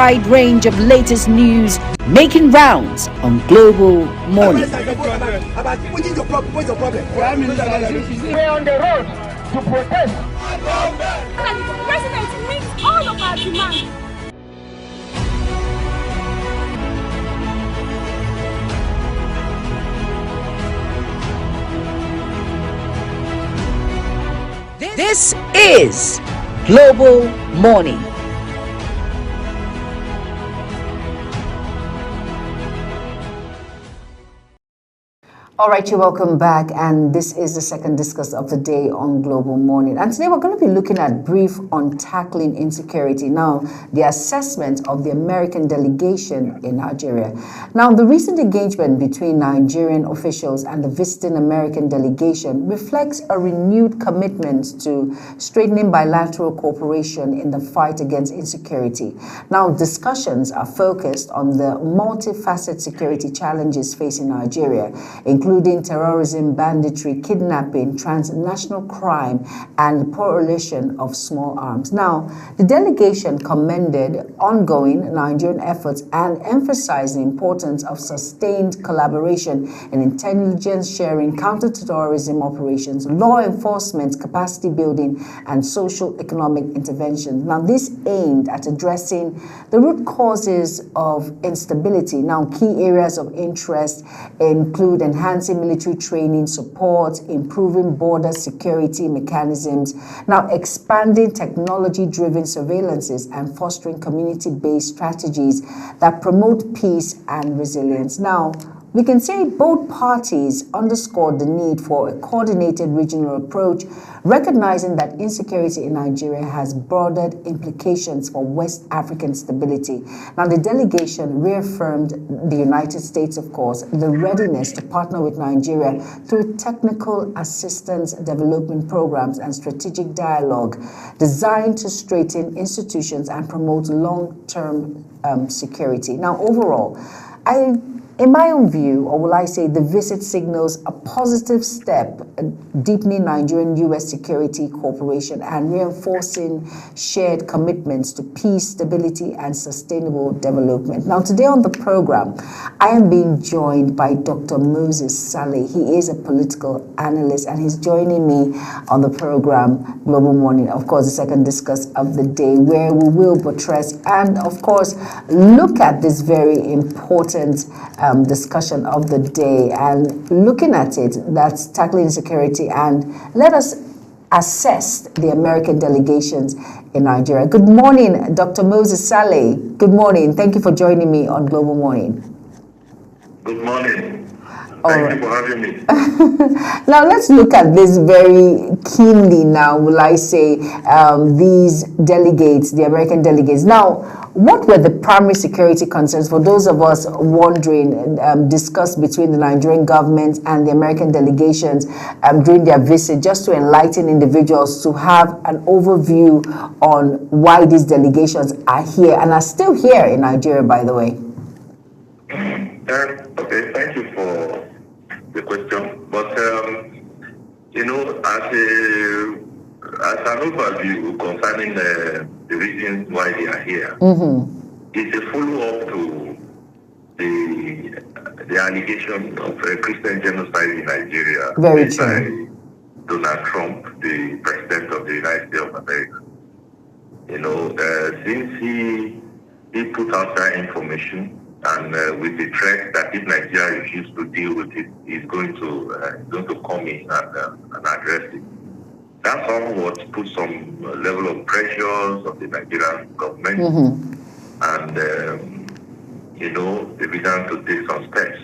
wide range of latest news making rounds on Global Morning. We're on the road to protest. And the president meets all of our demands. This is Global Morning. All right, you're welcome back, and this is the second discuss of the day on Global Morning. And today we're going to be looking at brief on tackling insecurity. Now, the assessment of the American delegation in Nigeria. Now, the recent engagement between Nigerian officials and the visiting American delegation reflects a renewed commitment to strengthening bilateral cooperation in the fight against insecurity. Now, discussions are focused on the multifaceted security challenges facing Nigeria, including terrorism, banditry, kidnapping, transnational crime, and the proliferation of small arms. Now, the delegation commended ongoing Nigerian efforts and emphasized the importance of sustained collaboration in intelligence sharing, counter-terrorism operations, law enforcement, capacity building, and social economic intervention. Now, this aimed at addressing the root causes of instability. Now, key areas of interest include enhancing military training support, improving border security mechanisms, now expanding technology-driven surveillances and fostering community-based strategies that promote peace and resilience. Now, we can say both parties underscored the need for a coordinated regional approach, recognizing that insecurity in Nigeria has broader implications for West African stability. Now, the delegation reaffirmed the United States, of course, the readiness to partner with Nigeria through technical assistance development programs and strategic dialogue designed to strengthen institutions and promote long-term security. Now, overall, in my own view, or will I say, the visit signals a positive step, deepening Nigerian-U.S. security cooperation and reinforcing shared commitments to peace, stability, and sustainable development. Now, today on the program, I am being joined by Dr. Moses Saleh. He is a political analyst, and he's joining me on the program Global Morning, of course, the second discuss of the day, where we will buttress and, of course, look at this very important discussion of the day, and looking at it, that's tackling insecurity, and let us assess the American delegations in Nigeria. Good morning, Dr. Moses Saleh. Good morning. Thank you for joining me on Global Morning. Good morning. Thank you for having me. Now, let's look at this very keenly now, will I say, these delegates, the American delegates. Now, what were the primary security concerns for those of us wondering, discussed between the Nigerian government and the American delegations during their visit, just to enlighten individuals to have an overview on why these delegations are here and are still here in Nigeria, by the way? Okay, thank you for the question. But, as an overview concerning the reasons why they are here, it's a follow-up to the allegation of a Christian genocide in Nigeria made by Donald Trump, the President of the United States of America. Since he put out that information, and with the threat that if Nigeria refuses to deal with it, he's going to come in and address it. That somewhat put some level of pressures on the Nigerian government, and they began to take some steps.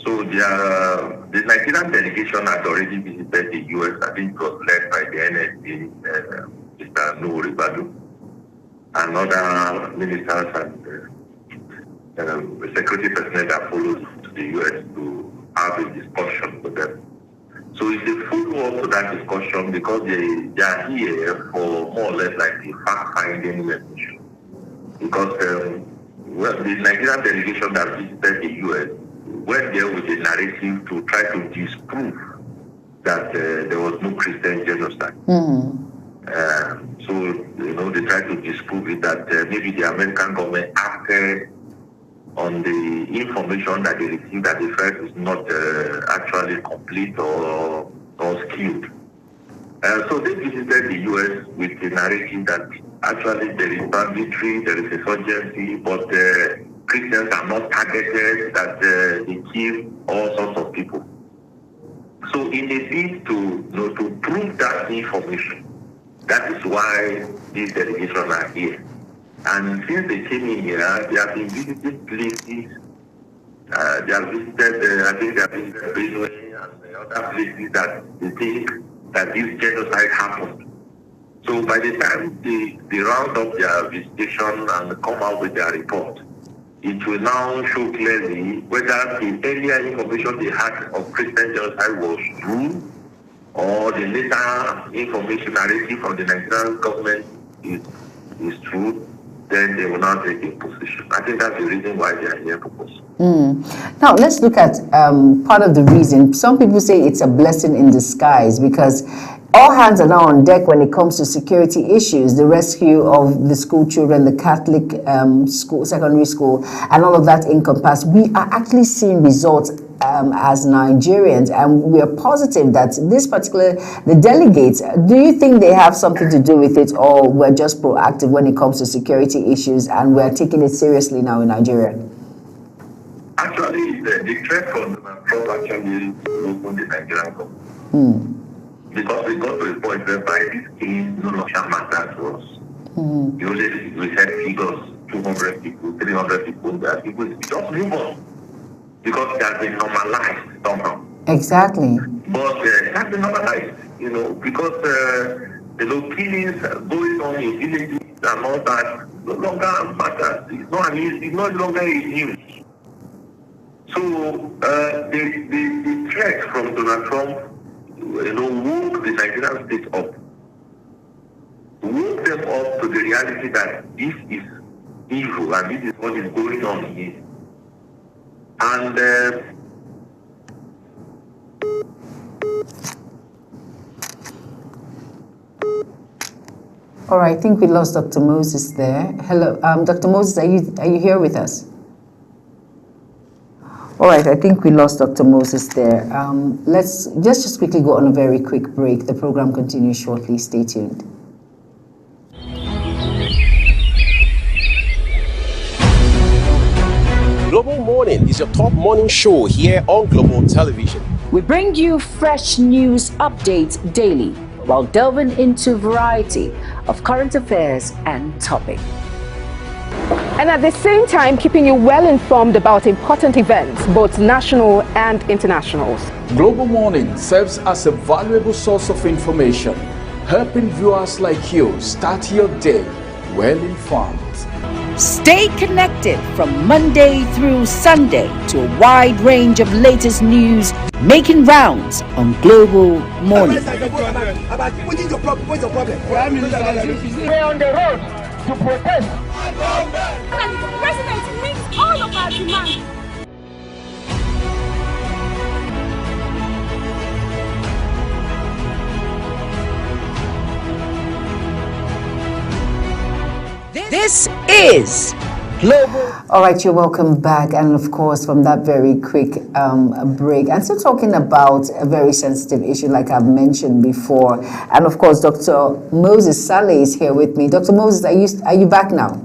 So the Nigerian delegation had already visited the U.S. I think it was led by the NSA, Mr. Nuhu Ribadu, and other ministers and security personnel that followed to the U.S. to have a discussion with them. So it's a follow-up to that discussion because they are here for more or less like a fact-finding mission. Because the Nigerian delegation that visited the U.S. went there with a narrative to try to disprove that there was no Christian genocide. So, they try to disprove it that maybe the American government acted on the information that they received that the threat is not actually complete or skilled. So they visited the U.S. with the narrative that actually there is banditry, there is insurgency, but Christians are not targeted, that they kill all sorts of people. So in a bid to prove that information, that is why these delegations are here. And since they came in here, they have been visiting places. They have visited, I think they have visited Benue and other places that they think that this genocide happened. So by the time they round up their visitation and come out with their report, it will now show clearly whether the earlier information they had of Christian genocide was true, or the later information narrative from the Nigerian government is true. Then they will not take a position. I think that's the reason why they are here proposing. Now, let's look at part of the reason. Some people say it's a blessing in disguise because all hands are now on deck when it comes to security issues, the rescue of the school children, the Catholic school, secondary school, and all of that encompassed. We are actually seeing results as Nigerians, and we are positive that the delegates, do you think they have something to do with it, or we're just proactive when it comes to security issues and we're taking it seriously now in Nigeria? Actually, the threat from Trump actually opened the Nigerian government. Because we got to a point whereby this case no longer matters to us. We had figures, 200 people, 300 people, that people just move on. Because it has been normalized somehow. Exactly. But it has been normalized, because killings going on in villages and all that no longer matters. It's no longer a news. So the threat from Donald Trump, woke the Nigerian state up, woke them up to the reality that this is evil and this is what is going on here. And all right, I think we lost Dr. Moses there. Hello, Dr. Moses, are you here with us? All right, I think we lost Dr. Moses there. Let's just quickly go on a very quick break. The program continues shortly. Stay tuned. Global Morning is your top morning show here on Global Television. We bring you fresh news updates daily while delving into a variety of current affairs and topics. And at the same time, keeping you well informed about important events, both national and internationals. Global Morning serves as a valuable source of information, helping viewers like you start your day well informed. Stay connected from Monday through Sunday to a wide range of latest news making rounds on Global Morning. We're on the road to protest. And the president meets all of our demands. This is Global. All right, you're welcome back. And of course, from that very quick break, and still talking about a very sensitive issue, like I've mentioned before. And of course, Dr. Moses Saleh is here with me. Dr. Moses, are you back now?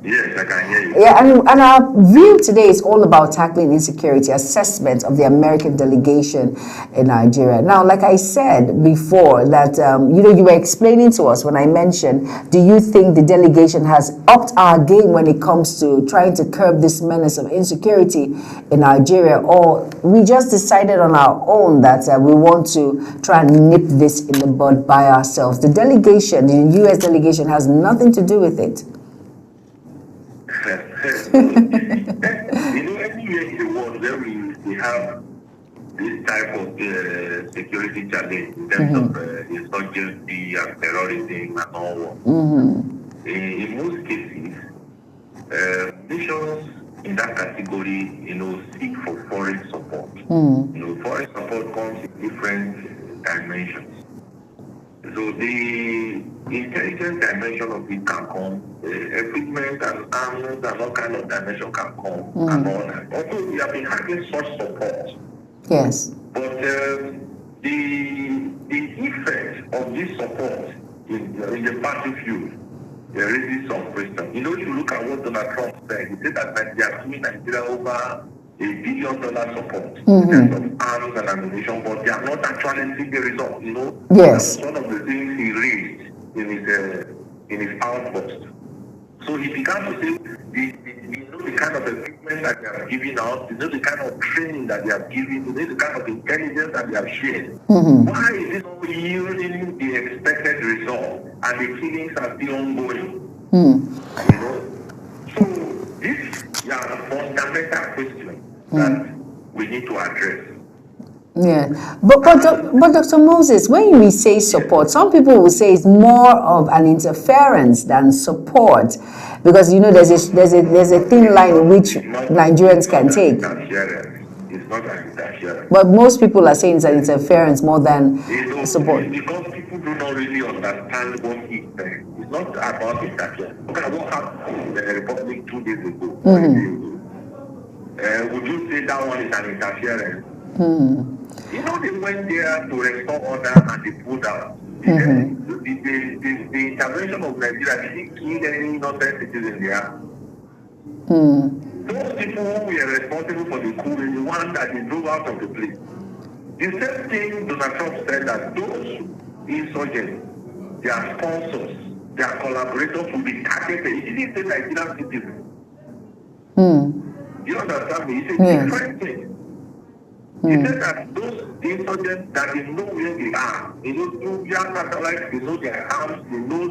yes, I can hear you. Yeah, and our view today is all about tackling insecurity, assessment of the American delegation in Nigeria. Now, like I said before, that you were explaining to us when I mentioned, do you think the delegation has upped our game when it comes to trying to curb this menace of insecurity in Nigeria, or we just decided on our own that we want to try and nip this in the bud by ourselves? The delegation, the U.S. delegation, has nothing to do with it. Anywhere in the world where we have this type of security challenge in terms of insurgency and terrorism and all. In most cases, nations in that category, seek for foreign support. Foreign support comes in different dimensions. So the intelligence dimension of it can come, equipment and arms and all kind of dimension can come and all that. Although we have been having such support. Yes. But the effect of this support in the battlefield, there raises some questions. You know, if you look at what Donald Trump said, he said that they are giving Nigeria over $1 billion support in terms of arms and ammunition, but they are not actually seeing the result. You know, yes. That was one of the things he raised in his outburst. So he began to say, you know, the kind of equipment that they are giving out, you know, the kind of training that they are giving, you know, the kind of intelligence that they have shared. Why is it not yielding the expected result and the killings are still ongoing? You know, so this is a fundamental question that we need to address. Yeah, but Dr. Moses, when we say support, some people will say it's more of an interference than support, because you know there's a thin line which Nigerians can take. It's not an interference. But most people are saying it's an interference more than support. Because people do not really understand what it means. It's not about interference. Look at what happened in the Republic 2 days ago. Would you say that one is an interference? You know, they went there to restore order and they pulled out. The intervention of Nigeria didn't kill any innocent citizens there. Those people who were responsible for the coup were the ones that they drove out of the place. The same thing Donald Trump said, that those insurgents, their sponsors, their collaborators will be targeted. He didn't say Nigerian citizens. You understand me? He said different things. He said that those insurgents that they know where they are, they know through their satellites, they know their arms, they know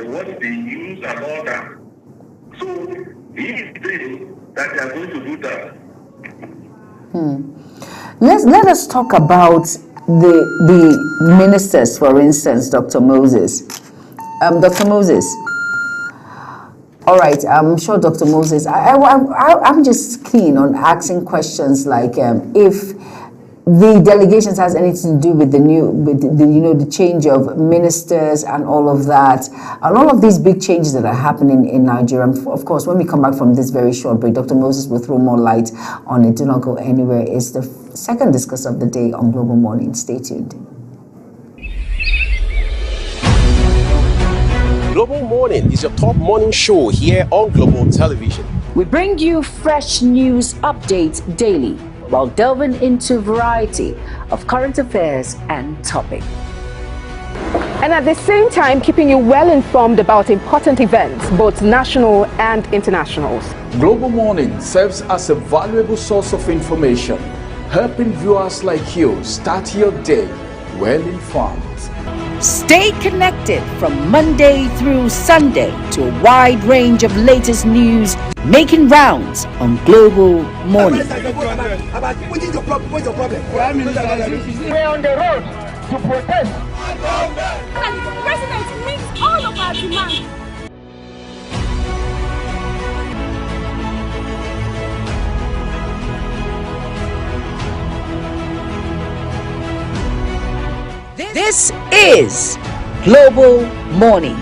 what they use and all that. So he is saying that they are going to do that. Let us talk about the ministers, for instance, Dr. Moses. Dr. Moses. All right, I'm sure Dr. Moses, I'm just keen on asking questions like if the delegations has anything to do with the change of ministers and all of that, and all of these big changes that are happening in Nigeria. Of course, when we come back from this very short break, Dr. Moses will throw more light on it. Do not go anywhere. It's the second discuss of the day on Global Morning. Stay tuned. Global Morning is your top morning show here on Global Television. We bring you fresh news updates daily while delving into a variety of current affairs and topics. And at the same time, keeping you well informed about important events, both national and internationals. Global Morning serves as a valuable source of information, helping viewers like you start your day well informed. Stay connected from Monday through Sunday to a wide range of latest news making rounds on Global Morning. We're on the road to protest. And the president meets all of our demands. This is Global Morning.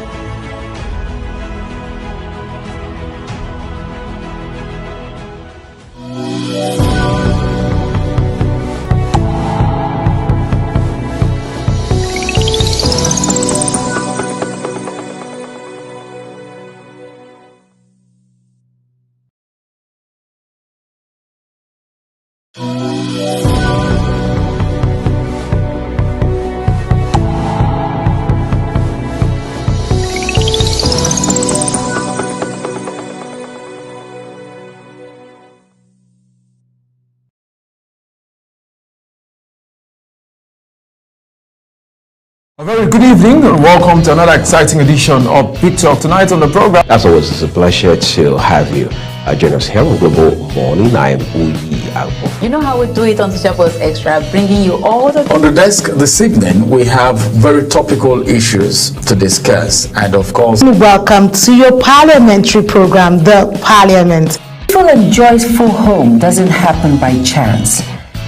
A very good evening and welcome to another exciting edition of Big Talk. Tonight on the program, As always, it's a pleasure to have you join us here on Global Morning. I am Uyi Alpo. You know how we do it on Social Post Extra, bringing you all the... on the desk this evening, we have very topical issues to discuss. And of course, welcome to your parliamentary program, The Parliament. Peaceful and joyful home doesn't happen by chance.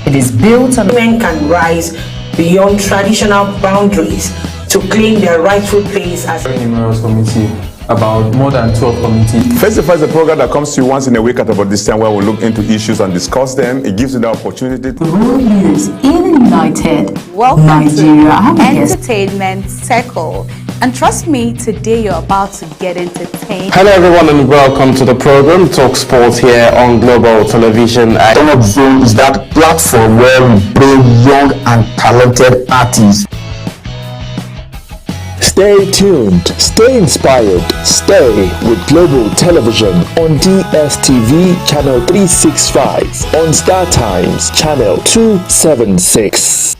It is built on... Women can rise beyond traditional boundaries to claim their rightful place as a numerous committee, about more than 12 committees. Festival is a program that comes to you once in a week at about this time, where we look into issues and discuss them. It gives you the opportunity to world leaders in United Welcome Nigeria. to Entertainment Circle. And trust me, today you're about to get entertained. Hello everyone and welcome to the program Talk Sports here on Global Television. Top Zone is that platform where we bring young and talented artists. Stay tuned, stay inspired, stay with Global Television on DSTV Channel 365, on Star Times Channel 276.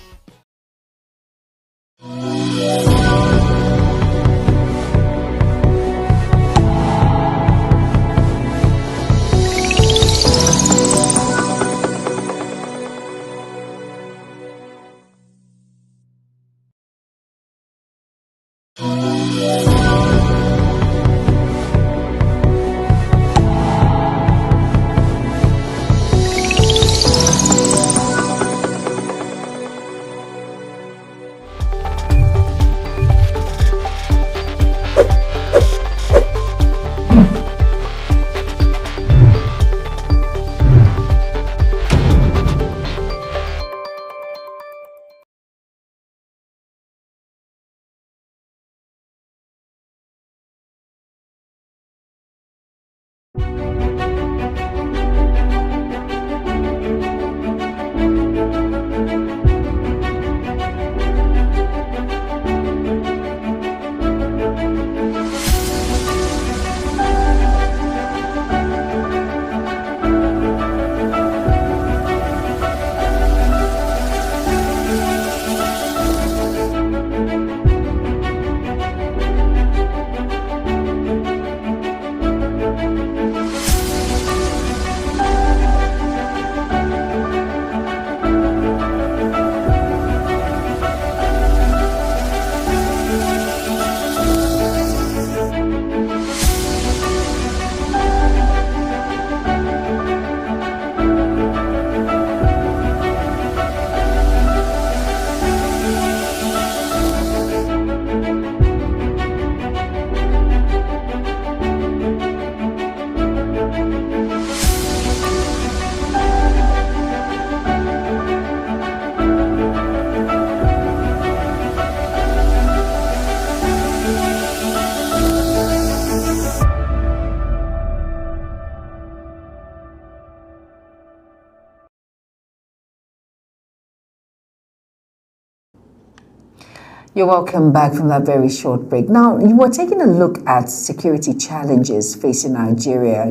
You're welcome back from that very short break. Now, you were taking a look at security challenges facing Nigeria,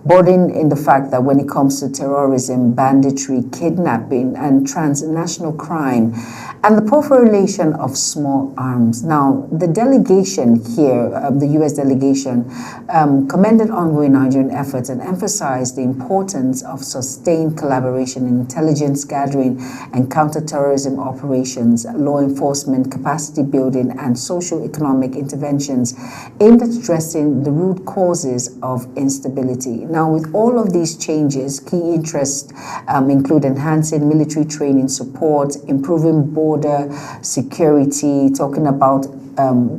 bordering in the fact that when it comes to terrorism, banditry, kidnapping, and transnational crime, and the proliferation of small arms. Now, the delegation here, the U.S. delegation, commended ongoing Nigerian efforts and emphasized the importance of sustained collaboration in intelligence gathering and counterterrorism operations, law enforcement, capacity building, and socio-economic interventions aimed at addressing the root causes of instability. Now, with all of these changes, key interests include enhancing military training support, improving border security, talking about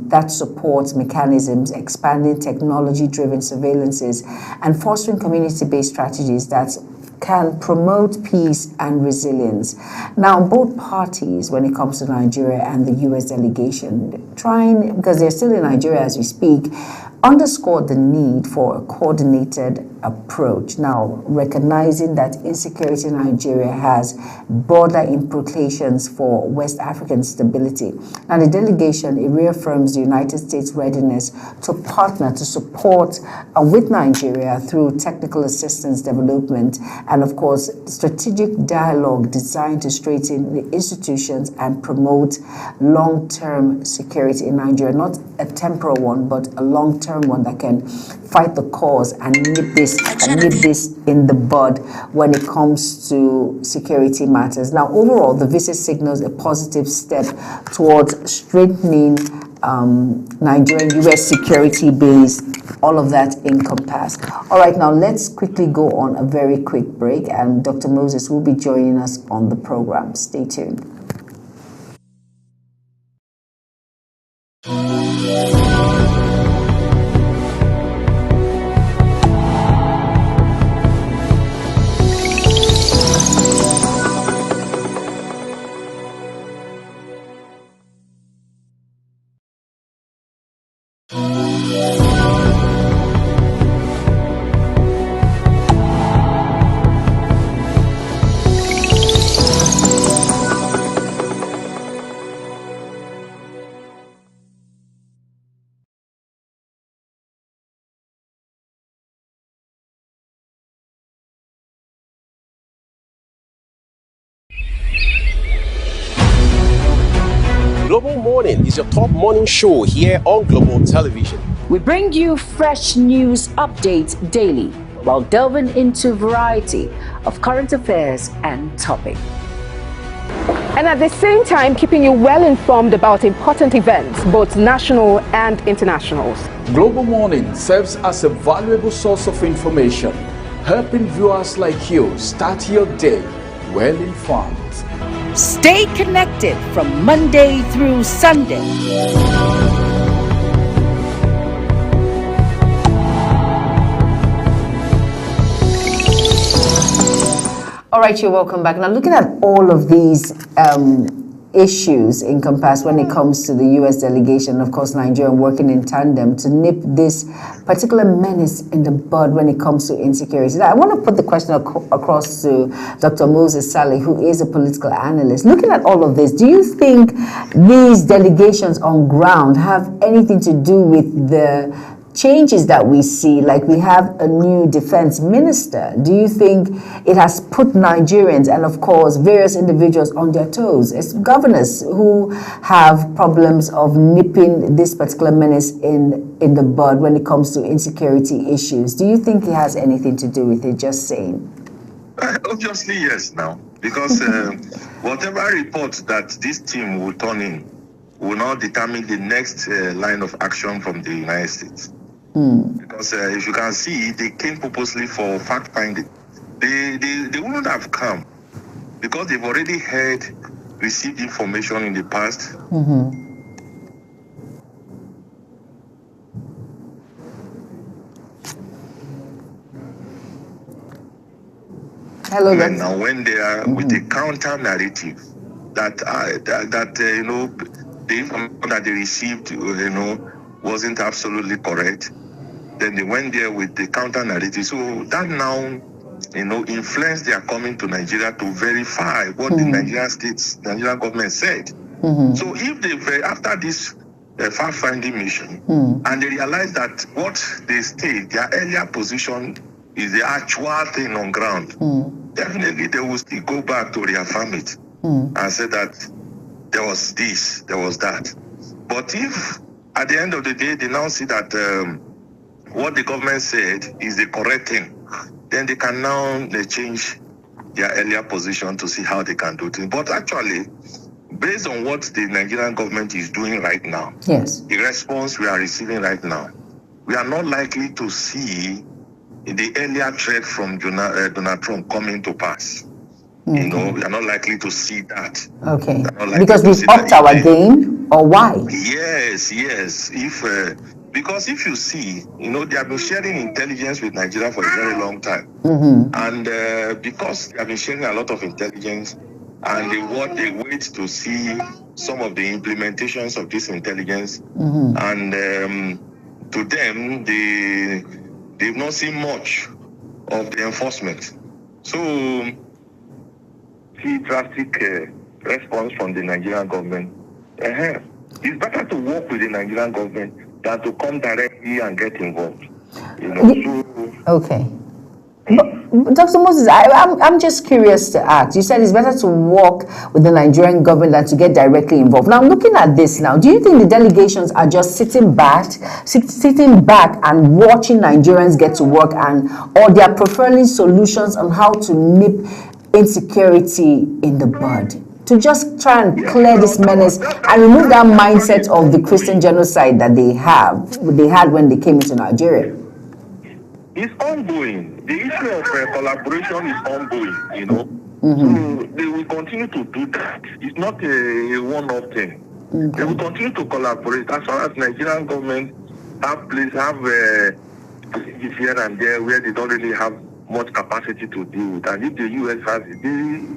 that support mechanisms, expanding technology-driven surveillances, and fostering community-based strategies that can promote peace and resilience. Now, both parties, when it comes to Nigeria and the U.S. delegation, trying, because they're still in Nigeria as we speak, underscored the need for a coordinated approach. Now, recognizing that insecurity in Nigeria has broader implications for West African stability. Now, the delegation, it reaffirms the United States' readiness to partner, to support with Nigeria through technical assistance development and, of course, strategic dialogue designed to strengthen the institutions and promote long-term security in Nigeria, not a temporal one, but a long-term one that can fight the cause and nip this in the bud when it comes to security matters. Now, overall, the visit signals a positive step towards strengthening Nigerian-U.S. security base, all of that encompassed. All right, now let's quickly go on a very quick break, and Dr. Moses will be joining us on the program. Stay tuned. Global Morning is your top morning show here on Global Television. We bring you fresh news updates daily while delving into a variety of current affairs and topics. And at the same time, keeping you well informed about important events, both national and international. Global Morning serves as a valuable source of information, helping viewers like you start your day well informed. Stay connected from Monday through Sunday. All right, you're welcome back. Now, looking at all of these issues encompassed when it comes to the U.S. delegation, of course, Nigeria working in tandem to nip this particular menace in the bud when it comes to insecurity. Now, I want to put the question across to Dr. Moses Saleh, who is a political analyst. Looking at all of this, do you think these delegations on ground have anything to do with the changes that we see, like we have a new defense minister? Do you think it has put Nigerians and, of course, various individuals on their toes? It's governors who have problems of nipping this particular menace in the bud when it comes to insecurity issues. Do you think it has anything to do with it? Just saying. Obviously, yes, now, because whatever report that this team will turn in will now determine the next line of action from the United States. Because if you can see, they came purposely for fact-finding. They wouldn't have come because they've already received information in the past. Hello, and now when they are with the counter narrative that you know, the information that they received, you know, wasn't absolutely correct, then they went there with the counter narrative. So that now, you know, influenced their coming to Nigeria to verify what the Nigerian government said. So if they, after this fact-finding mission, and they realize that what they stated, their earlier position is the actual thing on ground, definitely they will still go back to reaffirm it and say that there was this, there was that. But if at the end of the day they now see that what the government said is the correct thing, then they can now change their earlier position to see how they can do things. But actually, based on what the Nigerian government is doing right now, the response we are receiving right now, we are not likely to see the earlier threat from Donald Trump coming to pass. You know, we are not likely to see that. Okay. Because we've upped our game, or why? Yes. If because if you see, you know, they have been sharing intelligence with Nigeria for a very long time, and because they have been sharing a lot of intelligence, and they wait to see some of the implementations of this intelligence, and to them, they've not seen much of the enforcement. So, see drastic response from the Nigerian government. It's better to work with the Nigerian government than to come directly and get involved. You know. Okay. But Dr. Moses, I'm just curious to ask. You said it's better to work with the Nigerian government than to get directly involved. Now, I'm looking at this now. Do you think the delegations are just sitting back and watching Nigerians get to work, or they are preferring solutions on how to nip insecurity in the bud, to just try and clear this menace and remove that mindset of the Christian genocide that they had when they came into Nigeria? It's ongoing. The issue of collaboration is ongoing, you know. So they will continue to do that. It's not a one-off thing. They will continue to collaborate. As far as Nigerian government have places here and there where they don't really have much capacity to deal with, and if the U.S. has it,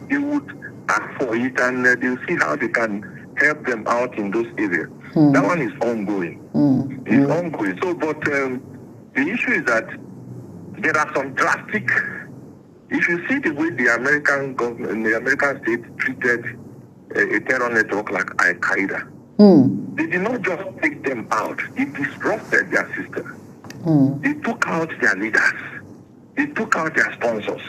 they would ask for it, and they'll see how they can help them out in those areas. That one is ongoing. It's ongoing. So, but the issue is that there are some drastic. If you see the way the American government, the American state treated a terror network like Al Qaeda, they did not just take them out; it disrupted their system. They took out their leaders. They took out their sponsors.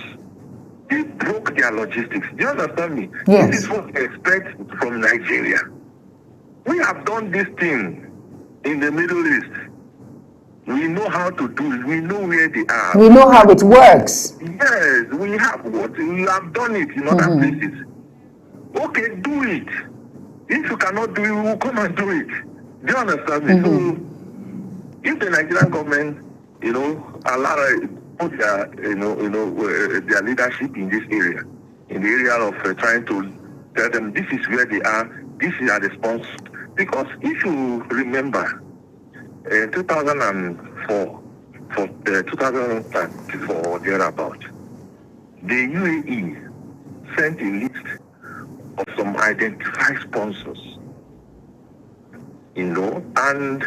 They broke their logistics. Do you understand me? Yes. This is what they expect from Nigeria. We have done this thing in the Middle East. We know how to do it. We know where they are. We know how it works. Yes, we have done it in other places. Okay, do it. If you cannot do it, we will come and do it. Do you understand me? So, if the Nigerian government, put their, their leadership in this area, in the area of trying to tell them this is where they are, this is our response. Because if you remember, 2004, for 2004 or thereabout, the UAE sent a list of some identified sponsors, and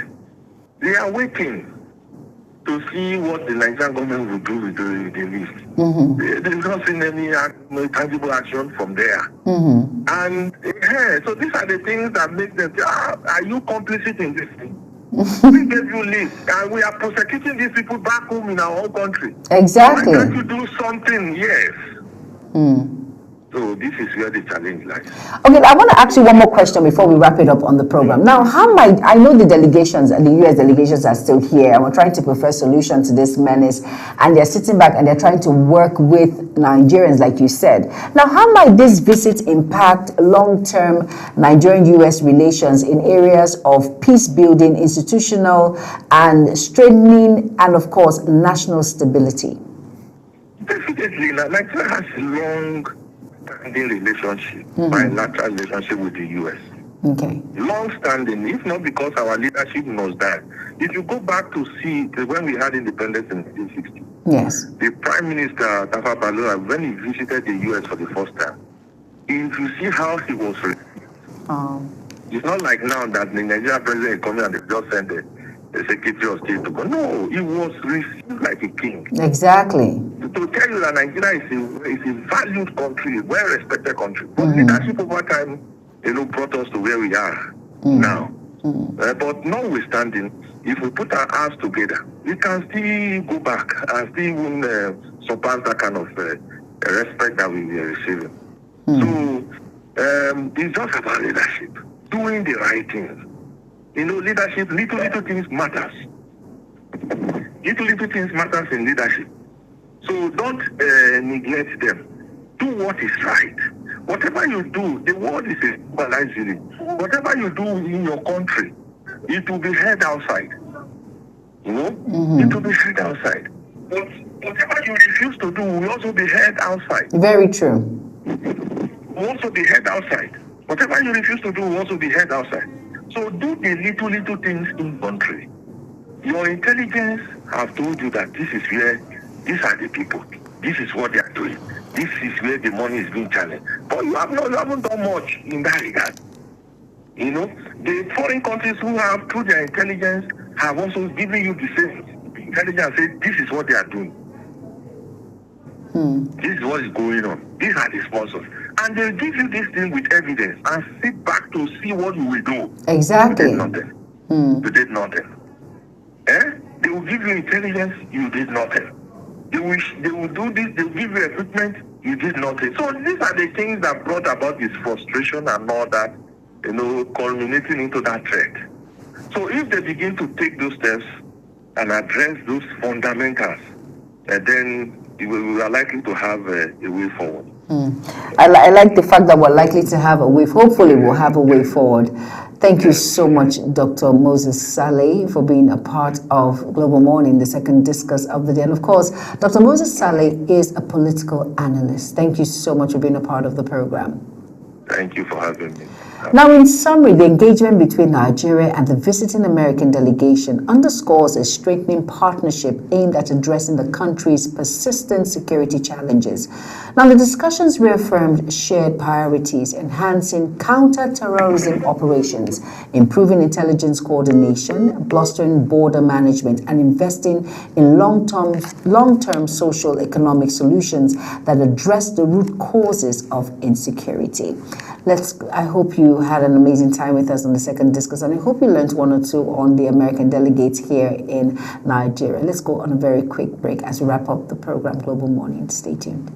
they are waiting to see what the Nigerian government will do with the list. They've not seen any tangible action from there. And so these are the things that make them say, are you complicit in this thing? We gave you list, and we are prosecuting these people back home in our own country. Exactly. Why can't you do something? Yes. So this is where the challenge lies. Okay, I want to ask you one more question before we wrap it up on the program. Now, I know the delegations, the U.S. delegations are still here, and we're trying to prefer solutions to this menace, and they're sitting back and they're trying to work with Nigerians, like you said. Now, how might this visit impact long-term Nigerian-U.S. relations in areas of peace building, institutional and strengthening, and of course, national stability? Definitely, Nigeria has a long-standing relationship, bilateral relationship with the U.S. Okay. Long-standing, if not because our leadership knows that. If you go back to see when we had independence in 1960, yes, the Prime Minister Tafawa Balewa, when he visited the U.S. for the first time, if you see how he was received, it's not like now that the Nigerian president is coming and they just sent the Secretary of State to go. No, he was received like a king. Exactly. To tell you that Nigeria is a valued country, well-respected country. But leadership over time, brought us to where we are now. But notwithstanding, if we put our hands together, we can still go back and still even surpass that kind of respect that we are receiving. So it's just about leadership, doing the right things. Leadership, little things matters. Little things matters in leadership. So don't neglect them. Do what is right. Whatever you do, the world is a globalized village. Whatever you do in your country, it will be heard outside. It will be heard outside. But whatever you refuse to do will also be heard outside. Very true. Will also be heard outside. Whatever you refuse to do will also be heard outside. So do the little things in country. Your intelligence have told you that this is where, these are the people. This is what they are doing. This is where the money is being challenged. But you haven't done much in that regard. The foreign countries who have, through their intelligence, have also given you the same intelligence. Say this is what they are doing. This is what is going on. These are the sponsors. And they'll give you this thing with evidence and sit back to see what you will do. Exactly. You did nothing. You did nothing. They will give you intelligence, you did nothing. They will do this, they will give you equipment, you did nothing. So these are the things that brought about this frustration and all that, culminating into that threat. So if they begin to take those steps and address those fundamentals, then we are likely to have a way forward. I like the fact that we're likely to have a way. Hopefully, we'll have a way forward. Thank you so much, Dr. Moses Saleh, for being a part of Global Morning, the second discuss of the day. And of course, Dr. Moses Saleh is a political analyst. Thank you so much for being a part of the program. Thank you for having me. Now, in summary, the engagement between Nigeria and the visiting American delegation underscores a strengthening partnership aimed at addressing the country's persistent security challenges. Now, the discussions reaffirmed shared priorities, enhancing counter-terrorism operations, improving intelligence coordination, bolstering border management, and investing in long-term social economic solutions that address the root causes of insecurity. I hope you had an amazing time with us on the second discourse, and I hope you learned one or two on the American delegates here in Nigeria. Let's go on a very quick break as we wrap up the program Global Morning. Stay tuned.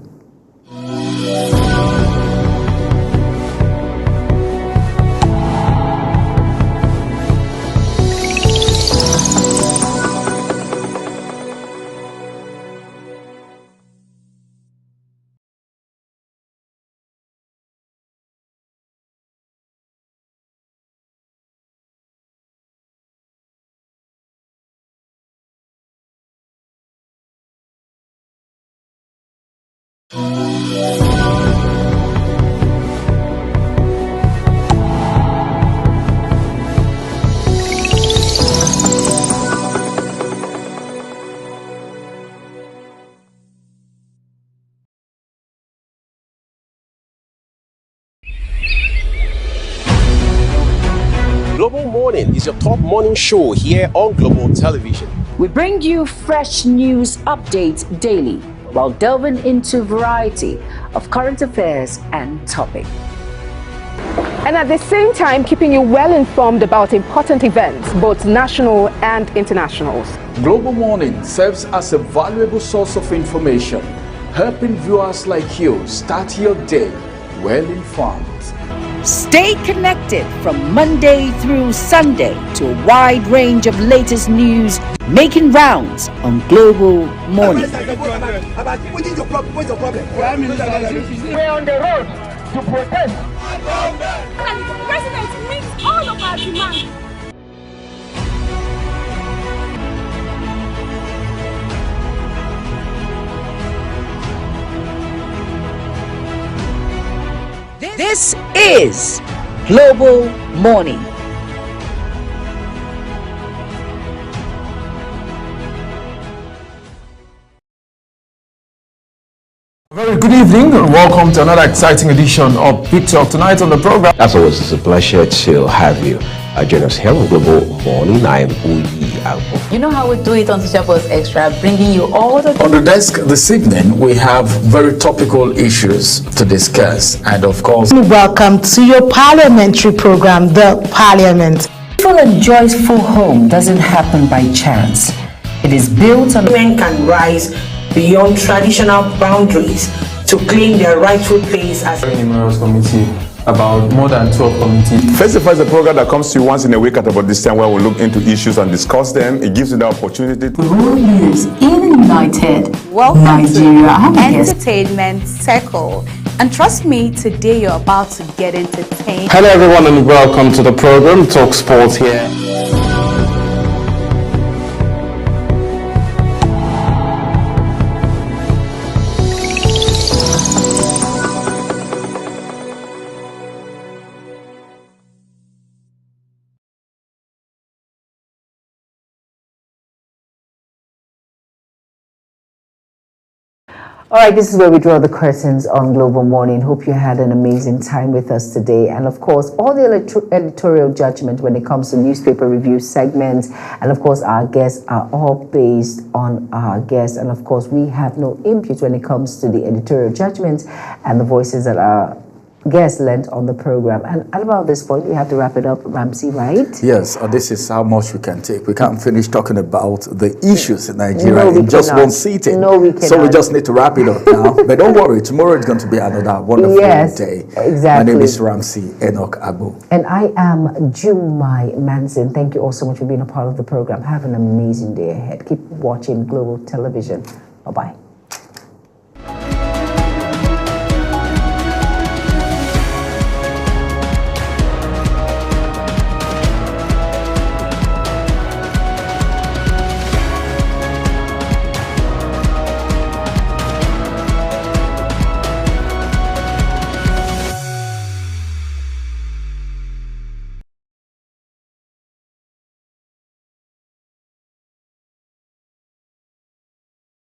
Global Morning is your top morning show here on Global Television. We bring you fresh news updates daily while delving into a variety of current affairs and topics. And at the same time, keeping you well informed about important events, both national and internationals. Global Morning serves as a valuable source of information, helping viewers like you start your day well informed. Stay connected from Monday through Sunday to a wide range of latest news making rounds on Global Morning. We're on the road to protest. And the president meets all of our demands. This is Global Morning. Very good evening and welcome to another exciting edition of Big Talk. Tonight on the program. As always, it's a pleasure to have you. Join us here on Global Morning. I am Uyi Agbo. You know how we do it on Social Post Extra, bringing you all the... On the desk this evening, we have very topical issues to discuss. And of course... Welcome to your parliamentary program, The Parliament. Peaceful and joyful home doesn't happen by chance. It is built on... Men can rise beyond traditional boundaries to claim their rightful place as... Numerous committee, about more than 12 committees. Face to Face is a program that comes to you once in a week at about this time where we look into issues and discuss them. It gives you the opportunity to... Rural leaders in United Welcome Nigeria. to Entertainment Circle. And trust me, today you're about to get entertained. Hello everyone and welcome to the program Talk Sports here. All right, this is where we draw the curtains on Global Morning. Hope you had an amazing time with us today. And of course, all the editorial judgment when it comes to newspaper review segments. And of course, our guests are all based on our guests. And of course, we have no input when it comes to the editorial judgments and the voices that our guests lent on the program. And at about this point, we have to wrap it up, Ramsey, right? Yes, this is how much we can take. We can't finish talking about the issues in Nigeria in just one sitting. No, we cannot. So we just need to wrap it up now. But don't worry, tomorrow is going to be another wonderful day. Exactly. My name is Ramsey Enoch Agbo. And I am Jumai Manson. Thank you all so much for being a part of the program. Have an amazing day ahead. Keep watching Global Television. Bye-bye.